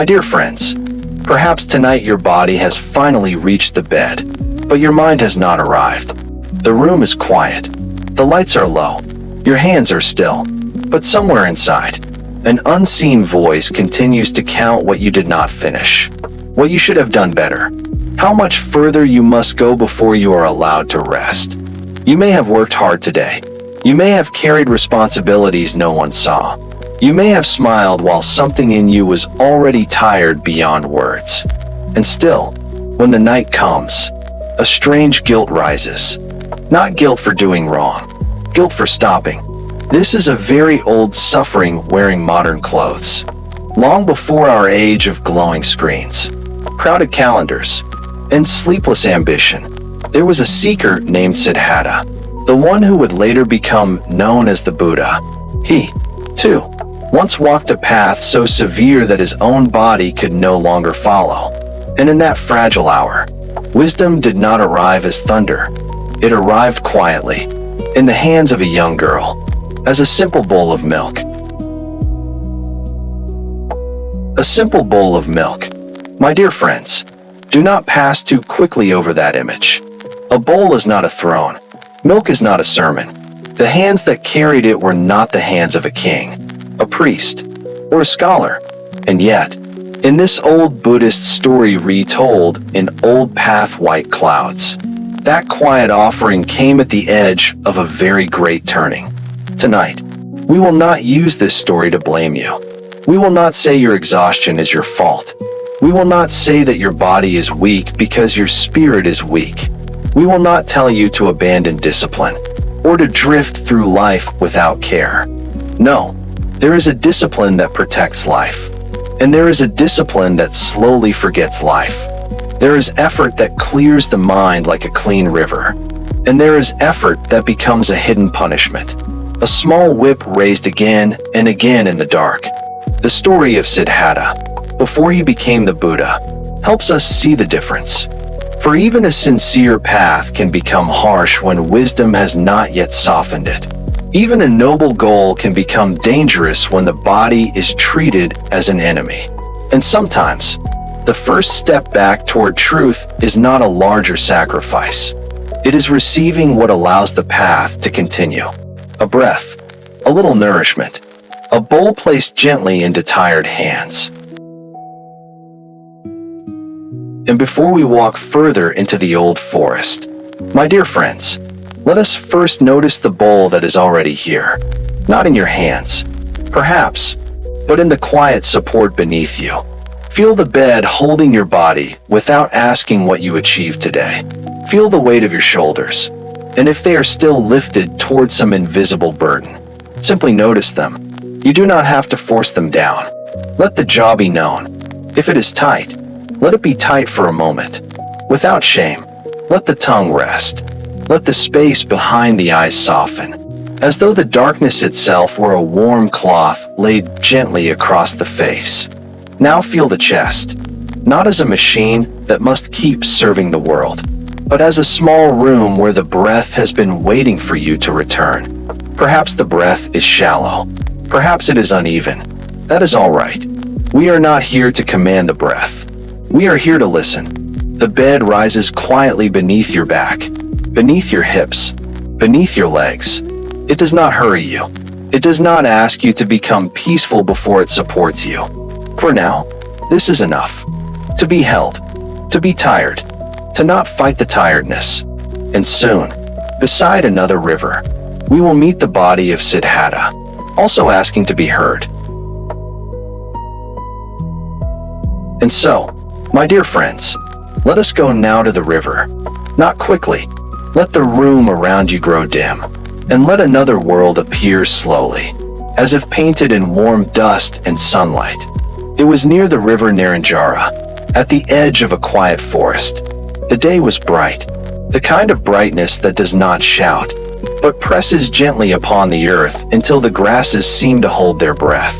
My dear friends, perhaps tonight your body has finally reached the bed, but your mind has not arrived. The room is quiet. The lights are low. Your hands are still. But somewhere inside, an unseen voice continues to count what you did not finish, what you should have done better, how much further you must go before you are allowed to rest. You may have worked hard today. You may have carried responsibilities no one saw. You may have smiled while something in you was already tired beyond words. And still, when the night comes, a strange guilt rises. Not guilt for doing wrong, guilt for stopping. This is a very old suffering wearing modern clothes. Long before our age of glowing screens, crowded calendars, and sleepless ambition, there was a seeker named Siddhatta, the one who would later become known as the Buddha. He, too, once walked a path so severe that his own body could no longer follow. And in that fragile hour, wisdom did not arrive as thunder. It arrived quietly, in the hands of a young girl, as a simple bowl of milk. A simple bowl of milk. My dear friends, do not pass too quickly over that image. A bowl is not a throne. Milk is not a sermon. The hands that carried it were not the hands of a king, a priest, or a scholar. And yet, in this old Buddhist story retold in old path white clouds, that quiet offering came at the edge of a very great turning. Tonight, we will not use this story to blame you. We will not say your exhaustion is your fault. We will not say that your body is weak because your spirit is weak. We will not tell you to abandon discipline or to drift through life without care. No. There is a discipline that protects life, and there is a discipline that slowly forgets life. There is effort that clears the mind like a clean river, and there is effort that becomes a hidden punishment, a small whip raised again and again in the dark. The story of Siddhatta, before he became the Buddha, helps us see the difference. For even a sincere path can become harsh when wisdom has not yet softened it. Even a noble goal can become dangerous when the body is treated as an enemy. And sometimes, the first step back toward truth is not a larger sacrifice. It is receiving what allows the path to continue. A breath, a little nourishment, a bowl placed gently into tired hands. And before we walk further into the old forest, my dear friends, let us first notice the bowl that is already here, not in your hands, perhaps, but in the quiet support beneath you. Feel the bed holding your body without asking what you achieved today. Feel the weight of your shoulders, and if they are still lifted toward some invisible burden, simply notice them. You do not have to force them down. Let the jaw be known. If it is tight, let it be tight for a moment. Without shame, let the tongue rest. Let the space behind the eyes soften, as though the darkness itself were a warm cloth laid gently across the face. Now feel the chest, not as a machine that must keep serving the world, but as a small room where the breath has been waiting for you to return. Perhaps the breath is shallow. Perhaps it is uneven. That is all right. We are not here to command the breath. We are here to listen. The bed rises quietly beneath your back, beneath your hips, beneath your legs. It does not hurry you. It does not ask you to become peaceful before it supports you. For now, this is enough. To be held, to be tired, to not fight the tiredness. And soon, beside another river, we will meet the body of Siddhatta, also asking to be heard. And so, my dear friends, let us go now to the river. Not quickly. Let the room around you grow dim, and let another world appear slowly, as if painted in warm dust and sunlight. It was near the river Naranjara, at the edge of a quiet forest. The day was bright, the kind of brightness that does not shout, but presses gently upon the earth until the grasses seem to hold their breath.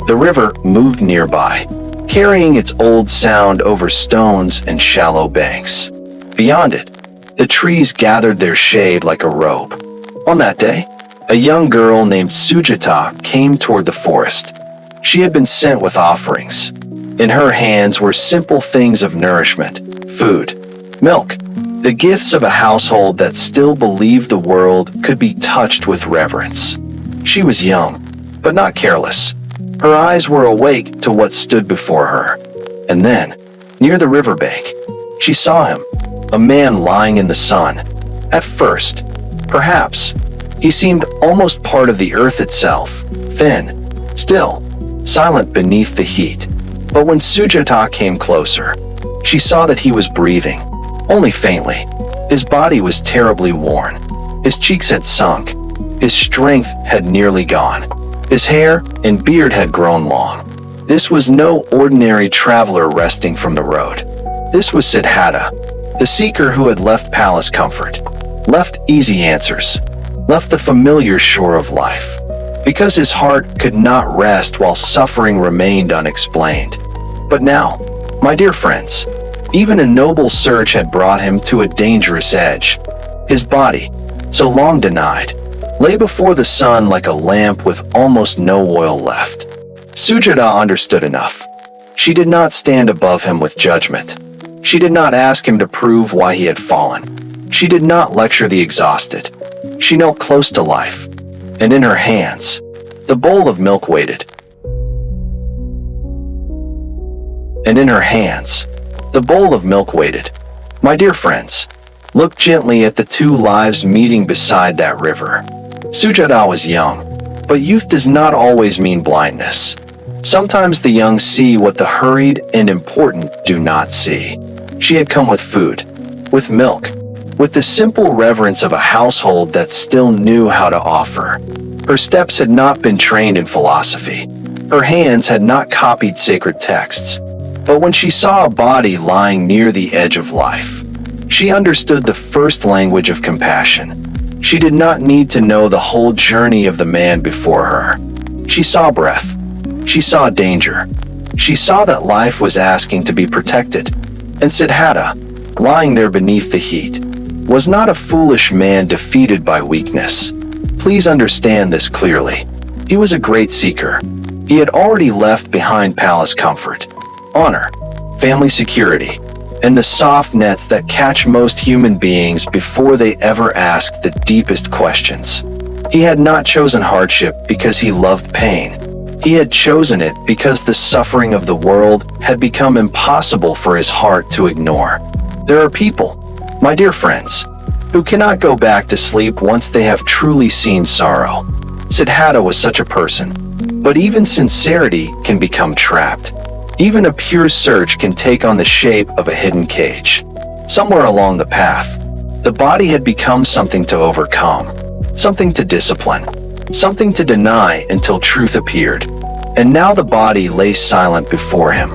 The river moved nearby, carrying its old sound over stones and shallow banks. Beyond it, the trees gathered their shade like a robe. On that day, a young girl named Sujata came toward the forest. She had been sent with offerings. In her hands were simple things of nourishment, food, milk, the gifts of a household that still believed the world could be touched with reverence. She was young, but not careless. Her eyes were awake to what stood before her. And then, near the riverbank, she saw him, a man lying in the sun. At first, perhaps, he seemed almost part of the earth itself, thin, still, silent beneath the heat. But when Sujata came closer, she saw that he was breathing, only faintly. His body was terribly worn. His cheeks had sunk. His strength had nearly gone. His hair and beard had grown long. This was no ordinary traveler resting from the road. This was Siddhatta, the seeker who had left palace comfort, left easy answers, left the familiar shore of life, because his heart could not rest while suffering remained unexplained. But now, my dear friends, even a noble search had brought him to a dangerous edge. His body, so long denied, lay before the sun like a lamp with almost no oil left. Sujata understood enough. She did not stand above him with judgment. She did not ask him to prove why he had fallen. She did not lecture the exhausted. She knelt close to life, and in her hands, the bowl of milk waited. And in her hands, the bowl of milk waited. My dear friends, look gently at the two lives meeting beside that river. Sujata was young, but youth does not always mean blindness. Sometimes the young see what the hurried and important do not see. She had come with food, with milk, with the simple reverence of a household that still knew how to offer. Her steps had not been trained in philosophy. Her hands had not copied sacred texts. But when she saw a body lying near the edge of life, she understood the first language of compassion. She did not need to know the whole journey of the man before her. She saw breath. She saw danger. She saw that life was asking to be protected. And Siddhatta, lying there beneath the heat, was not a foolish man defeated by weakness. Please understand this clearly. He was a great seeker. He had already left behind palace comfort, honor, family security, and the soft nets that catch most human beings before they ever ask the deepest questions. He had not chosen hardship because he loved pain. He had chosen it because the suffering of the world had become impossible for his heart to ignore. There are people, my dear friends, who cannot go back to sleep once they have truly seen sorrow. Siddhatta was such a person, but even sincerity can become trapped. Even a pure search can take on the shape of a hidden cage. Somewhere along the path, the body had become something to overcome, something to discipline, something to deny until truth appeared. And now the body lay silent before him,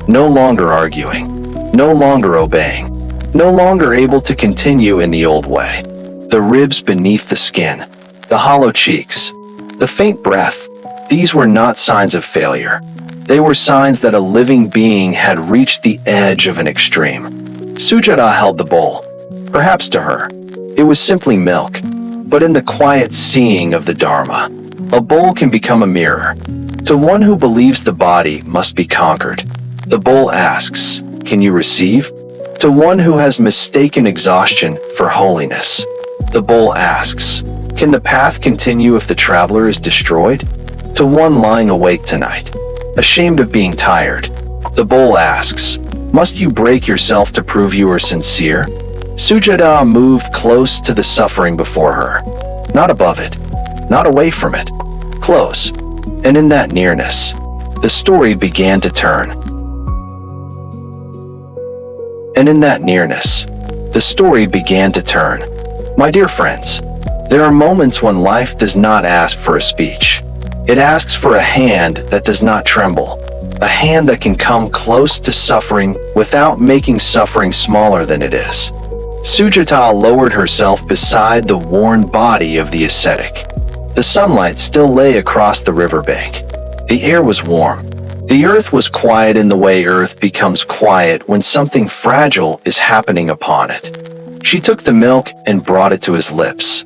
no longer arguing, no longer obeying, no longer able to continue in the old way. The ribs beneath the skin, the hollow cheeks, the faint breath, these were not signs of failure. They were signs that a living being had reached the edge of an extreme. Sujata held the bowl. Perhaps to her, it was simply milk. But in the quiet seeing of the Dharma, a bowl can become a mirror. To one who believes the body must be conquered, the bowl asks, "Can you receive?" To one who has mistaken exhaustion for holiness, the bowl asks, "Can the path continue if the traveler is destroyed?" To one lying awake tonight, ashamed of being tired, the bowl asks, "Must you break yourself to prove you are sincere?" Sujata moved close to the suffering before her, not above it, not away from it, close, and in that nearness, the story began to turn. And in that nearness, the story began to turn. My dear friends, there are moments when life does not ask for a speech. It asks for a hand that does not tremble, a hand that can come close to suffering without making suffering smaller than it is. Sujata lowered herself beside the worn body of the ascetic. The sunlight still lay across the riverbank. The air was warm. The earth was quiet in the way earth becomes quiet when something fragile is happening upon it. She took the milk and brought it to his lips.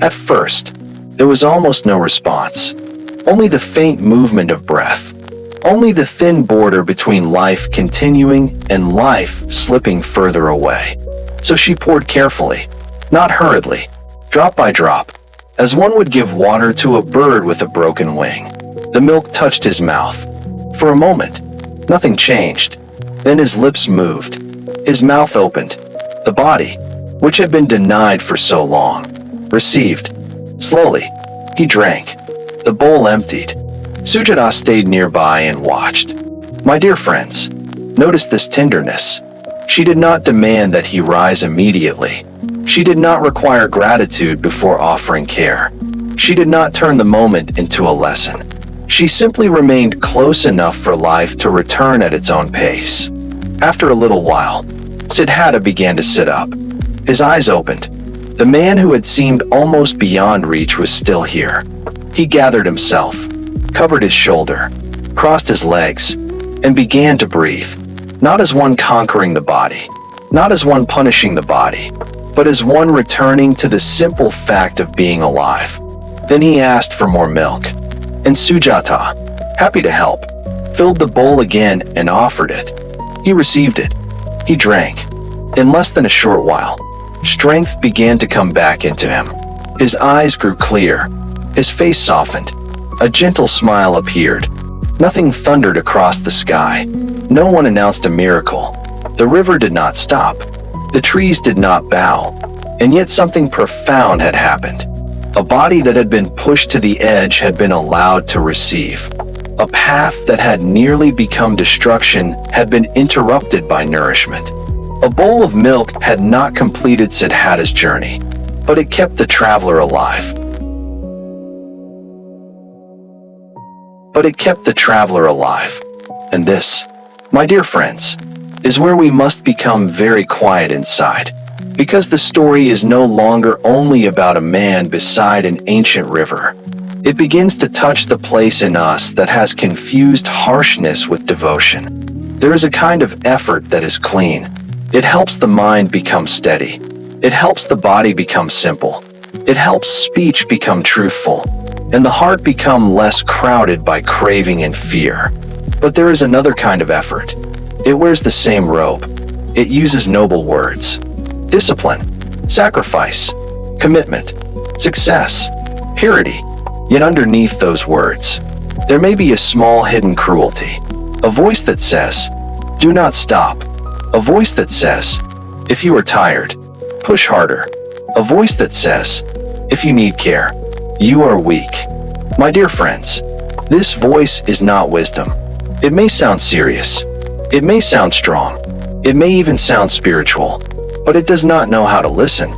At first, there was almost no response. Only the faint movement of breath. Only the thin border between life continuing and life slipping further away. So she poured carefully, not hurriedly, drop by drop, as one would give water to a bird with a broken wing. The milk touched his mouth. For a moment, nothing changed. Then his lips moved. His mouth opened. The body, which had been denied for so long, received. Slowly, he drank. The bowl emptied. Sujata stayed nearby and watched. My dear friends, notice this tenderness. She did not demand that he rise immediately. She did not require gratitude before offering care. She did not turn the moment into a lesson. She simply remained close enough for life to return at its own pace. After a little while, Siddhatta began to sit up. His eyes opened. The man who had seemed almost beyond reach was still here. He gathered himself, covered his shoulder, crossed his legs, and began to breathe. Not as one conquering the body, not as one punishing the body, but as one returning to the simple fact of being alive. Then he asked for more milk. And Sujata, happy to help, filled the bowl again and offered it. He received it. He drank. In less than a short while, strength began to come back into him. His eyes grew clear. His face softened. A gentle smile appeared. Nothing thundered across the sky. No one announced a miracle. The river did not stop. The trees did not bow. And yet something profound had happened. A body that had been pushed to the edge had been allowed to receive. A path that had nearly become destruction had been interrupted by nourishment. A bowl of milk had not completed Siddhatta's journey, but it kept the traveler alive. And this, my dear friends, is where we must become very quiet inside. Because the story is no longer only about a man beside an ancient river. It begins to touch the place in us that has confused harshness with devotion. There is a kind of effort that is clean. It helps the mind become steady. It helps the body become simple. It helps speech become truthful, and the heart become less crowded by craving and fear. But there is another kind of effort. It wears the same robe. It uses noble words. Discipline, sacrifice, commitment, success, purity. Yet underneath those words, there may be a small hidden cruelty. A voice that says, do not stop. A voice that says, if you are tired, push harder. A voice that says, if you need care, you are weak. My dear friends, this voice is not wisdom. It may sound serious. It may sound strong. It may even sound spiritual. But it does not know how to listen.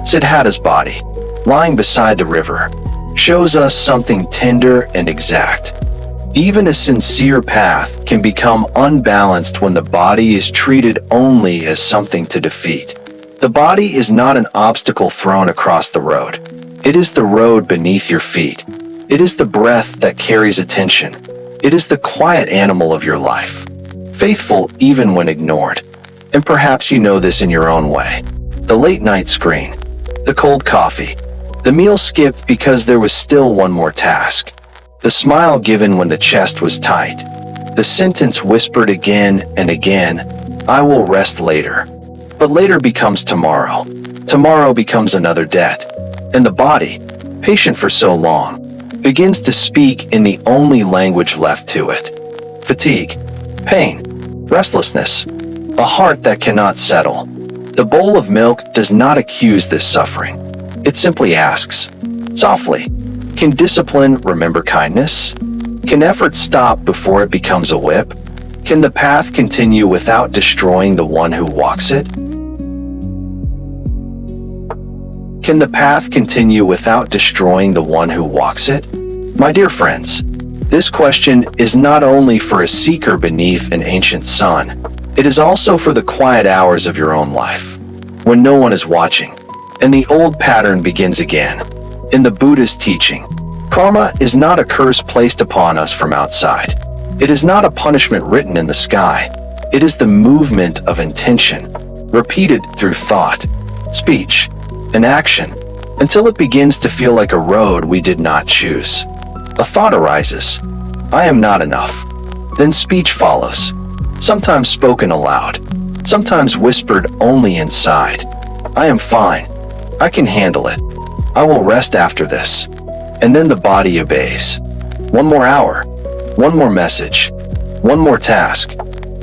Siddhatta's body, lying beside the river, shows us something tender and exact. Even a sincere path can become unbalanced when the body is treated only as something to defeat. The body is not an obstacle thrown across the road. It is the road beneath your feet. It is the breath that carries attention. It is the quiet animal of your life, faithful even when ignored. And perhaps you know this in your own way. The late night screen, the cold coffee, the meal skipped because there was still one more task, the smile given when the chest was tight, the sentence whispered again and again, I will rest later. But later becomes tomorrow. Tomorrow becomes another debt. And the body, patient for so long, begins to speak in the only language left to it. Fatigue, pain, restlessness, a heart that cannot settle. The bowl of milk does not accuse this suffering. It simply asks, softly, can discipline remember kindness? Can effort stop before it becomes a whip? Can the path continue without destroying the one who walks it? Can the path continue without destroying the one who walks it? My dear friends, This question is not only for a seeker beneath an ancient sun, it is also for the quiet hours of your own life, when no one is watching, and the old pattern begins again. In the Buddhist teaching, karma is not a curse placed upon us from outside. It is not a punishment written in the sky. It is the movement of intention, repeated through thought, speech, and action, until it begins to feel like a road we did not choose. A thought arises, I am not enough. Then speech follows, sometimes spoken aloud, sometimes whispered only inside. I am fine. I can handle it. I will rest after this. And then the body obeys. One more hour, one more message, one more task,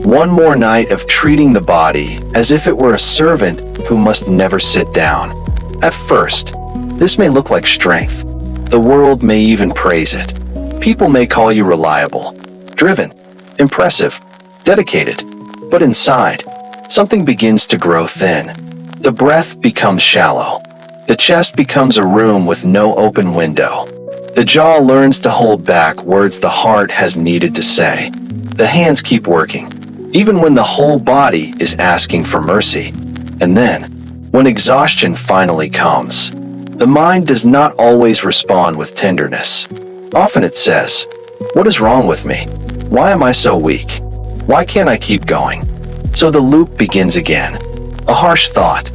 one more night of treating the body as if it were a servant who must never sit down. At first, this may look like strength. The world may even praise it. People may call you reliable, driven, impressive, dedicated. But inside, something begins to grow thin. The breath becomes shallow. The chest becomes a room with no open window. The jaw learns to hold back words the heart has needed to say. The hands keep working, even when the whole body is asking for mercy. And then, when exhaustion finally comes, the mind does not always respond with tenderness. Often it says, "What is wrong with me? Why am I so weak? Why can't I keep going?" So the loop begins again. A harsh thought,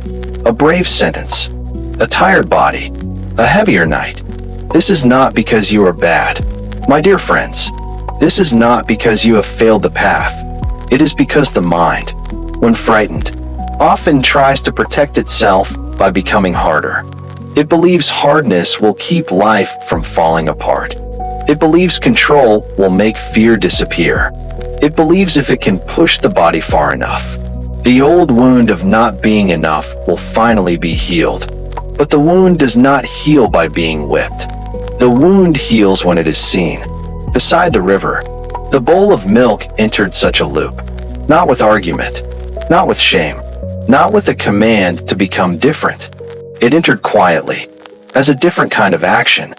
a brave sentence, a tired body, a heavier night. This is not because you are bad. My dear friends, this is not because you have failed the path. It is because the mind, when frightened, often tries to protect itself by becoming harder. It believes hardness will keep life from falling apart. It believes control will make fear disappear. It believes if it can push the body far enough, the old wound of not being enough will finally be healed. But the wound does not heal by being whipped. The wound heals when it is seen. Beside the river, the bowl of milk entered such a loop. Not with argument, not with shame, not with a command to become different. It entered quietly, as a different kind of action,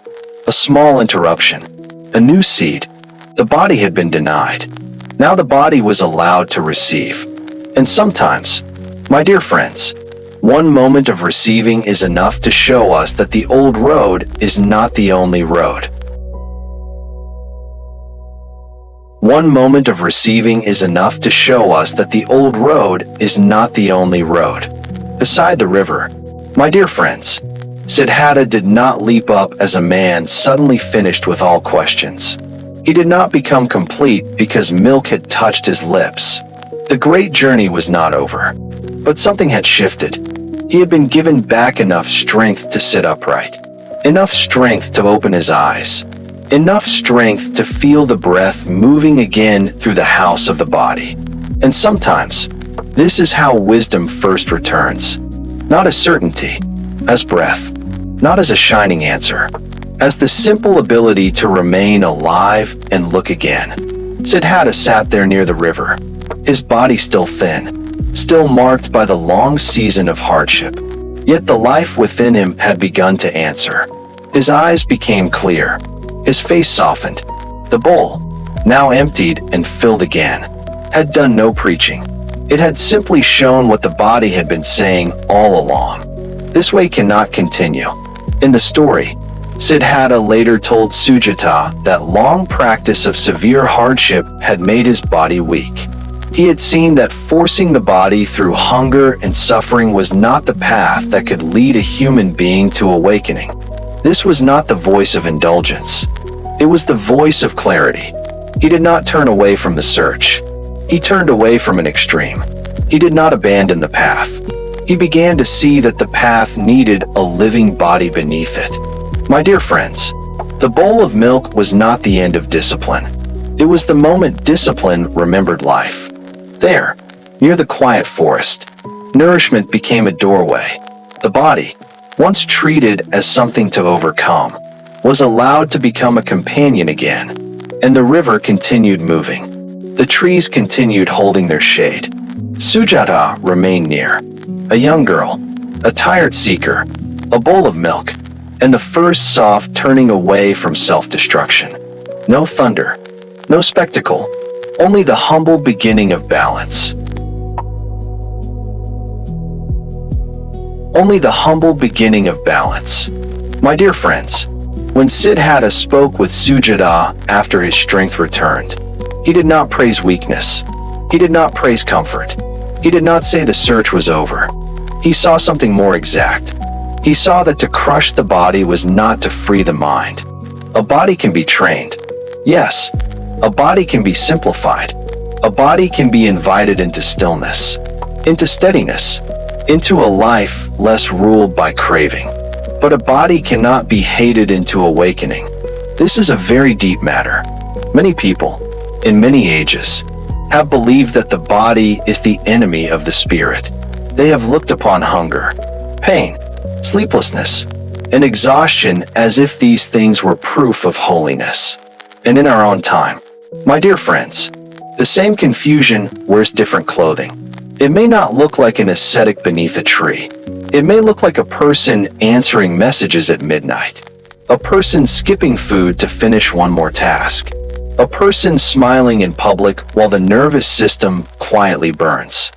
a small interruption, a new seed. The body had been denied. Now the body was allowed to receive. And sometimes, my dear friends, one moment of receiving is enough to show us that the old road is not the only road. One moment of receiving is enough to show us that the old road is not the only road. Beside the river, my dear friends, Siddhatta did not leap up as a man suddenly finished with all questions. He did not become complete because milk had touched his lips. The great journey was not over, but something had shifted. He had been given back enough strength to sit upright, enough strength to open his eyes, enough strength to feel the breath moving again through the house of the body. And sometimes, this is how wisdom first returns. Not as certainty, as breath, not as a shining answer, as the simple ability to remain alive and look again. Siddhatta sat there near the river, his body still thin, still marked by the long season of hardship. Yet the life within him had begun to answer. His eyes became clear, his face softened. The bowl, now emptied and filled again, had done no preaching. It had simply shown what the body had been saying all along. This way cannot continue. In the story, Siddhatta later told Sujata that long practice of severe hardship had made his body weak. He had seen that forcing the body through hunger and suffering was not the path that could lead a human being to awakening. This was not the voice of indulgence. It was the voice of clarity. He did not turn away from the search. He turned away from an extreme. He did not abandon the path. He began to see that the path needed a living body beneath it. My dear friends, the bowl of milk was not the end of discipline. It was the moment discipline remembered life. There, near the quiet forest, nourishment became a doorway. The body, once treated as something to overcome, was allowed to become a companion again, and the river continued moving. The trees continued holding their shade. Sujata remained near, a young girl, a tired seeker, a bowl of milk, and the first soft turning away from self-destruction. No thunder, no spectacle, only the humble beginning of balance. Only the humble beginning of balance. My dear friends, when Siddhatta spoke with Sujata after his strength returned, he did not praise weakness. He did not praise comfort. He did not say the search was over. He saw something more exact. He saw that to crush the body was not to free the mind. A body can be trained. Yes, a body can be simplified. A body can be invited into stillness, into steadiness, into a life less ruled by craving. But a body cannot be hated into awakening. This is a very deep matter. Many people, in many ages, have believed that the body is the enemy of the spirit. They have looked upon hunger, pain, sleeplessness, and exhaustion as if these things were proof of holiness. And in our own time, my dear friends, the same confusion wears different clothing. It may not look like an ascetic beneath a tree. It may look like a person answering messages at midnight, a person skipping food to finish one more task, a person smiling in public while the nervous system quietly burns.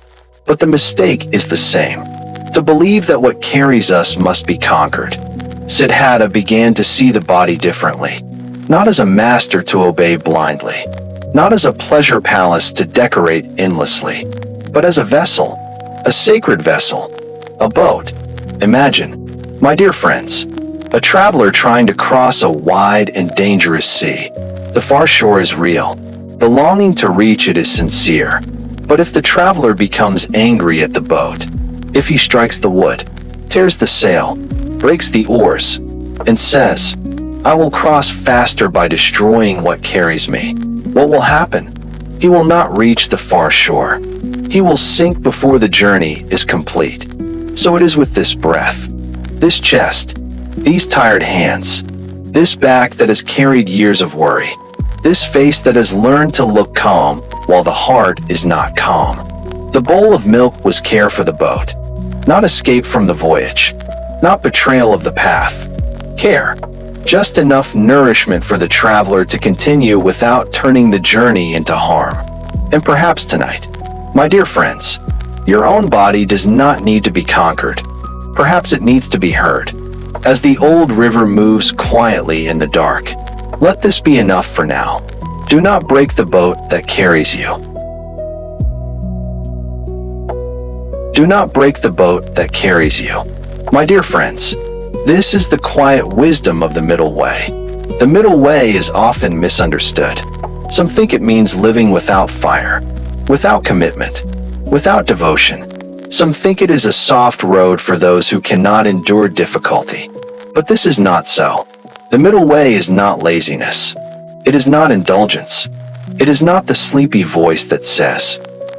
But the mistake is the same, to believe that what carries us must be conquered. Siddhatta began to see the body differently, not as a master to obey blindly, not as a pleasure palace to decorate endlessly, but as a vessel, a sacred vessel, a boat. Imagine, my dear friends, a traveler trying to cross a wide and dangerous sea. The far shore is real. The longing to reach it is sincere. But if the traveler becomes angry at the boat, if he strikes the wood, tears the sail, breaks the oars, and says, "I will cross faster by destroying what carries me," what will happen? He will not reach the far shore. He will sink before the journey is complete. So it is with this breath, this chest, these tired hands, this back that has carried years of worry, this face that has learned to look calm while the heart is not calm. The bowl of milk was care for the boat, not escape from the voyage, not betrayal of the path. Care, just enough nourishment for the traveler to continue without turning the journey into harm. And perhaps tonight, my dear friends, your own body does not need to be conquered. Perhaps it needs to be heard. As the old river moves quietly in the dark, let this be enough for now. Do not break the boat that carries you. Do not break the boat that carries you. My dear friends, this is the quiet wisdom of the middle way. The middle way is often misunderstood. Some think it means living without fire, without commitment, without devotion. Some think it is a soft road for those who cannot endure difficulty. But this is not so. The middle way is not laziness. It is not indulgence. It is not the sleepy voice that says,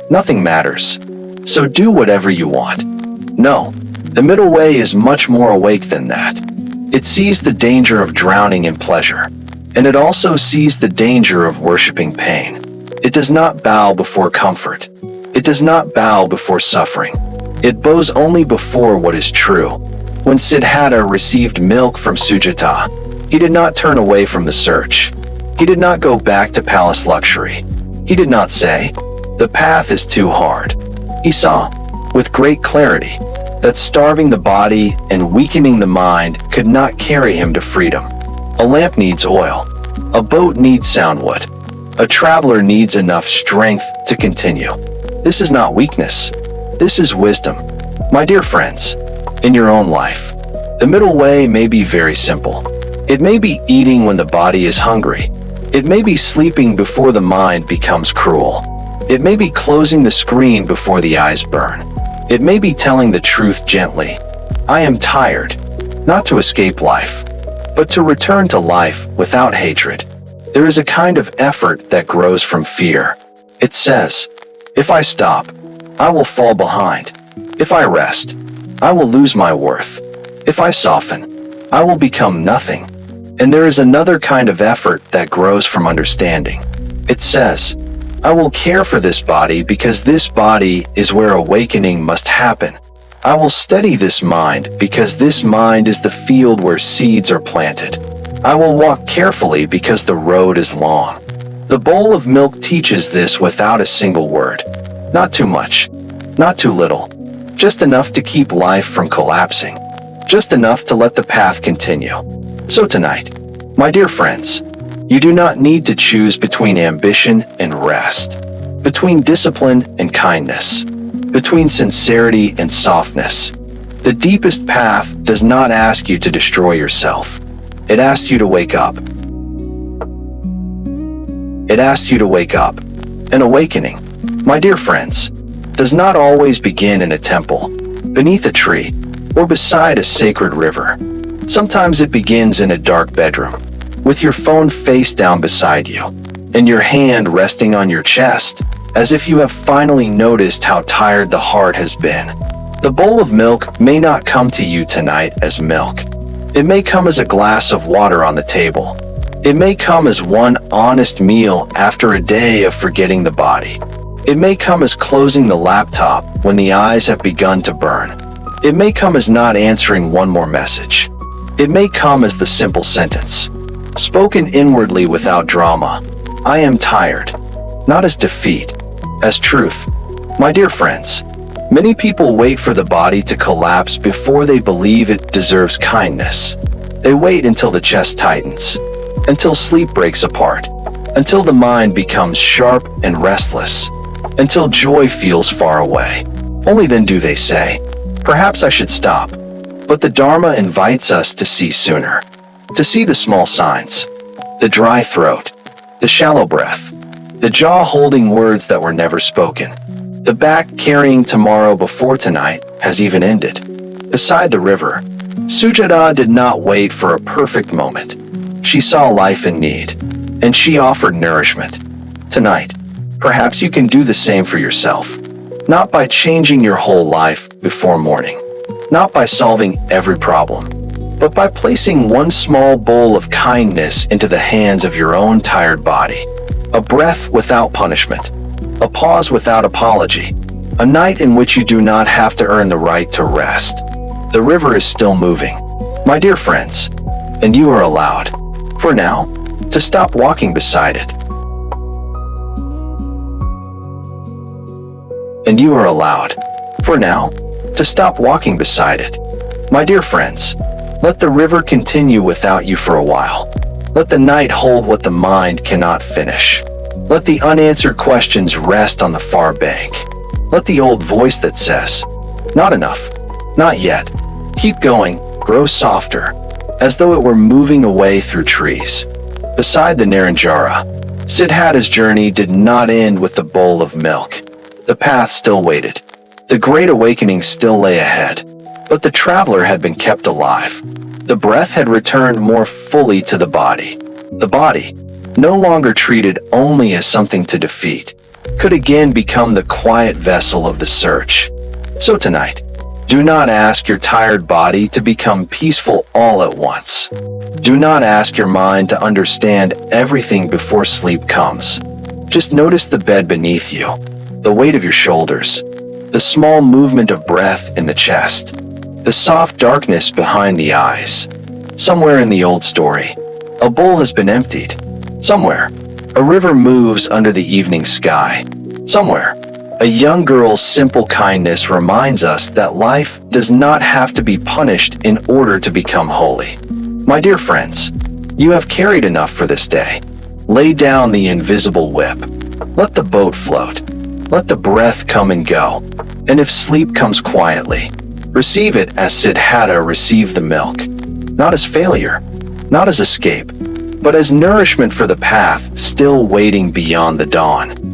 "Nothing matters, so do whatever you want." No, the middle way is much more awake than that. It sees the danger of drowning in pleasure, and it also sees the danger of worshiping pain. It does not bow before comfort. It does not bow before suffering. It bows only before what is true. When Siddhatta received milk from Sujata, he did not turn away from the search. He did not go back to palace luxury. He did not say, "The path is too hard." He saw, with great clarity, that starving the body and weakening the mind could not carry him to freedom. A lamp needs oil. A boat needs sound wood. A traveler needs enough strength to continue. This is not weakness. This is wisdom. My dear friends, in your own life, the middle way may be very simple. It may be eating when the body is hungry. It may be sleeping before the mind becomes cruel. It may be closing the screen before the eyes burn. It may be telling the truth gently. I am tired, not to escape life, but to return to life without hatred. There is a kind of effort that grows from fear. It says, if I stop, I will fall behind. If I rest, I will lose my worth. If I soften, I will become nothing. And there is another kind of effort that grows from understanding. It says, I will care for this body because this body is where awakening must happen. I will steady this mind because this mind is the field where seeds are planted. I will walk carefully because the road is long. The bowl of milk teaches this without a single word. Not too much, not too little, just enough to keep life from collapsing, just enough to let the path continue. So tonight, my dear friends, you do not need to choose between ambition and rest, between discipline and kindness, between sincerity and softness. The deepest path does not ask you to destroy yourself. It asks you to wake up. It asks you to wake up. An awakening, my dear friends, does not always begin in a temple, beneath a tree, or beside a sacred river. Sometimes it begins in a dark bedroom, with your phone face down beside you, and your hand resting on your chest, as if you have finally noticed how tired the heart has been. The bowl of milk may not come to you tonight as milk. It may come as a glass of water on the table. It may come as one honest meal after a day of forgetting the body. It may come as closing the laptop when the eyes have begun to burn. It may come as not answering one more message. It may come as the simple sentence, spoken inwardly without drama, I am tired, not as defeat, as truth. My dear friends, many people wait for the body to collapse before they believe it deserves kindness. They wait until the chest tightens, until sleep breaks apart, until the mind becomes sharp and restless, until joy feels far away. Only then do they say, perhaps I should stop. But the Dharma invites us to see sooner, to see the small signs, the dry throat, the shallow breath, the jaw holding words that were never spoken, the back carrying tomorrow before tonight has even ended. Beside the river, Sujata did not wait for a perfect moment. She saw life in need, and she offered nourishment. Tonight, perhaps you can do the same for yourself, not by changing your whole life before morning, not by solving every problem, but by placing one small bowl of kindness into the hands of your own tired body. A breath without punishment, a pause without apology, a night in which you do not have to earn the right to rest. The river is still moving, my dear friends, and you are allowed, for now, to stop walking beside it. And you are allowed, for now, to stop walking beside it. My dear friends, let the river continue without you for a while. Let the night hold what the mind cannot finish. Let the unanswered questions rest on the far bank. Let the old voice that says, not enough, not yet, keep going, grow softer, as though it were moving away through trees. Beside the Naranjara, Siddhatta's journey did not end with the bowl of milk. The path still waited. The great awakening still lay ahead. But the traveler had been kept alive. The breath had returned more fully to the body. The body, no longer treated only as something to defeat, could again become the quiet vessel of the search. So tonight, do not ask your tired body to become peaceful all at once. Do not ask your mind to understand everything before sleep comes. Just notice the bed beneath you, the weight of your shoulders, the small movement of breath in the chest, the soft darkness behind the eyes. Somewhere in the old story, a bowl has been emptied. Somewhere, a river moves under the evening sky. Somewhere, a young girl's simple kindness reminds us that life does not have to be punished in order to become holy. My dear friends, you have carried enough for this day. Lay down the invisible whip. Let the boat float. Let the breath come and go. And if sleep comes quietly, receive it as Siddhatta received the milk. Not as failure, not as escape, but as nourishment for the path still waiting beyond the dawn.